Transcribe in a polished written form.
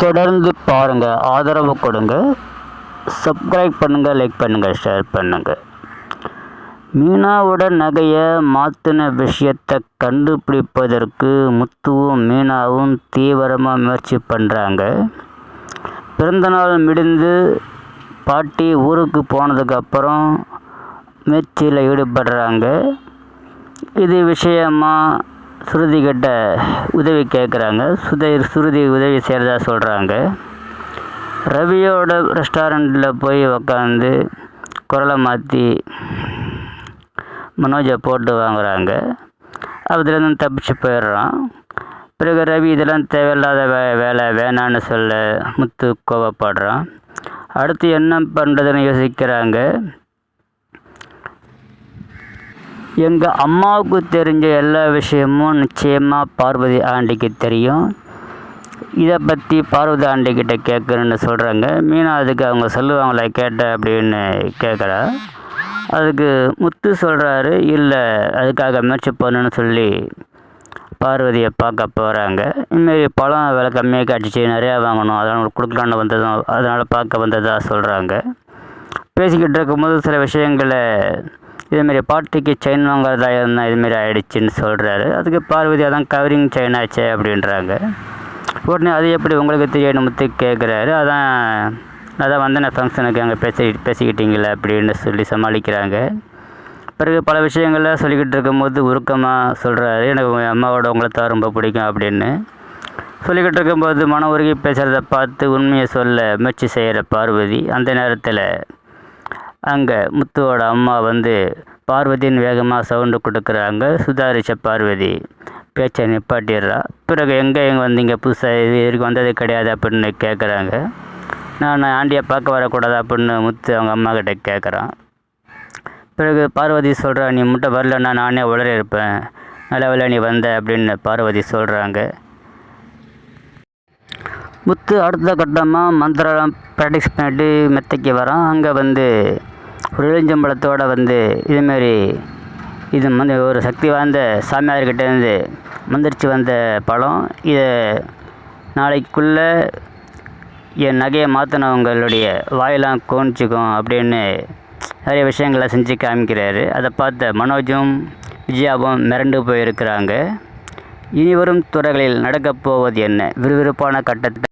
தொடர்ந்து பாருங்கள், ஆதரவு கொடுங்க, சப்ஸ்கிரைப் பண்ணுங்கள், லைக் பண்ணுங்கள், ஷேர் பண்ணுங்கள். மீனாவோட நகையை மாற்றின விஷயத்தை கண்டுபிடிப்பதற்கு முத்துவும் மீனாவும் தீவிரமாக முயற்சி பண்ணுறாங்க. பிறந்தநாள் முடிந்து பாட்டி ஊருக்கு போனதுக்கப்புறம் முயற்சியில் ஈடுபடுறாங்க. இது விஷயமாக சுருதி கிட்ட உதவி கேட்குறாங்க. சுருதி உதவி செய்கிறதா சொல்கிறாங்க. ரவியோட ரெஸ்டாரண்ட்டில் போய் உக்காந்து குரலை மாற்றி மனோஜை போட்டு வாங்குகிறாங்க. அதுலேருந்து தப்பிச்சு போயிடுறான். பிறகு ரவி இதெல்லாம் தேவையில்லாத வேலை வேணான்னு சொல்ல முத்து கோவப்படுறான். அடுத்து என்ன பண்ணுறதுன்னு யோசிக்கிறாங்க. எங்கள் அம்மாவுக்கு தெரிஞ்ச எல்லா விஷயமும் நிச்சயமாக பார்வதி ஆண்டிக்கு தெரியும். இதை பற்றி பார்வதி ஆண்டிக்கிட்ட கேட்குறேன்னு சொல்கிறாங்க. மீனா அதுக்கு அவங்க சொல்லுவாங்களா கேட்ட அப்படின்னு கேட்குறா. அதுக்கு முத்து சொல்கிறாரு, இல்லை அதுக்காக முயற்சி பண்ணுன்னு சொல்லி பார்வதியை பார்க்க போகிறாங்க. இதுமாரி பழம் விலை கம்மியாக காய்ச்சிச்சு, நிறையா வாங்கணும், அதனால் கொடுக்கலான்னு வந்ததும் அதனால் பார்க்க வந்ததாக சொல்கிறாங்க. பேசிக்கிட்டு இருக்கும்போது சில விஷயங்களை இதுமாரி பாட்டிக்கு செயின் வாங்குறதா இருந்தால் இதுமாரி ஆகிடுச்சின்னு சொல்கிறாரு. அதுக்கு பார்வதி அதான் கவரிங் செயின் ஆச்சே அப்படின்றாங்க. உடனே அது எப்படி உங்களுக்கு தெரியணும் முத்து கேட்குறாரு. அதான் வந்தேன் ஃபங்க்ஷனுக்கு அங்கே பேசிக்கிட்டீங்களே அப்படின்னு சொல்லி சமாளிக்கிறாங்க. பிறகு பல விஷயங்களை சொல்லிக்கிட்டு இருக்கும்போது உருக்கமாக சொல்கிறாரு, எனக்கு அம்மாவோட உங்களை தான் ரொம்ப பிடிக்கும் அப்படின்னு சொல்லிக்கிட்டு இருக்கும்போது மன உருகி பேசுகிறத பார்த்து உண்மையை சொல்ல முயற்சி செய்கிற பார்வதி, அந்த நேரத்தில் அங்கே முத்துவோட அம்மா வந்து பார்வதின்னு வேகமாக சவுண்டு கொடுக்குறாங்க. சுதாரித்த பார்வதி பேச்சை நிப்பாட்டிடுறா. பிறகு எங்கே வந்தீங்க புதுசாக, இது வரைக்கும் வந்தது கிடையாது அப்படின்னு கேட்குறாங்க. நான் ஆண்டியை பார்க்க வரக்கூடாது அப்படின்னு முத்து அவங்க அம்மா கிட்ட கேட்குறான். பிறகு பார்வதி சொல்கிறா, நீ முட்டை வரலன்னா நானே உளறி இருப்பேன், நல்ல வேலை நீ வந்த அப்படின்னு பார்வதி சொல்கிறாங்க. முத்து அடுத்த கட்டமாக மந்திரம் ப்ராக்டிஸ் பண்ணிட்டு மெத்தைக்கு வரான். அங்கே வந்து ஒரு இளஞ்சம்பழத்தோடு வந்து இதுமாரி இது வந்து ஒரு சக்தி வாய்ந்த சாமியார்கிட்டேருந்து மந்திரிச்சு வந்த பழம், இதை நாளைக்குள்ளே என் நகையை மாற்றினவங்களுடைய வாயெல்லாம் கோணிச்சிக்கும் அப்படின்னு நிறைய விஷயங்களை செஞ்சு காமிக்கிறாரு. அதை பார்த்த மனோஜும் விஜயாவும் மிரண்டு போயிருக்கிறாங்க. இனிவரும் துறைகளில் நடக்கப் போவது என்ன? விறுவிறுப்பான கட்டத்தை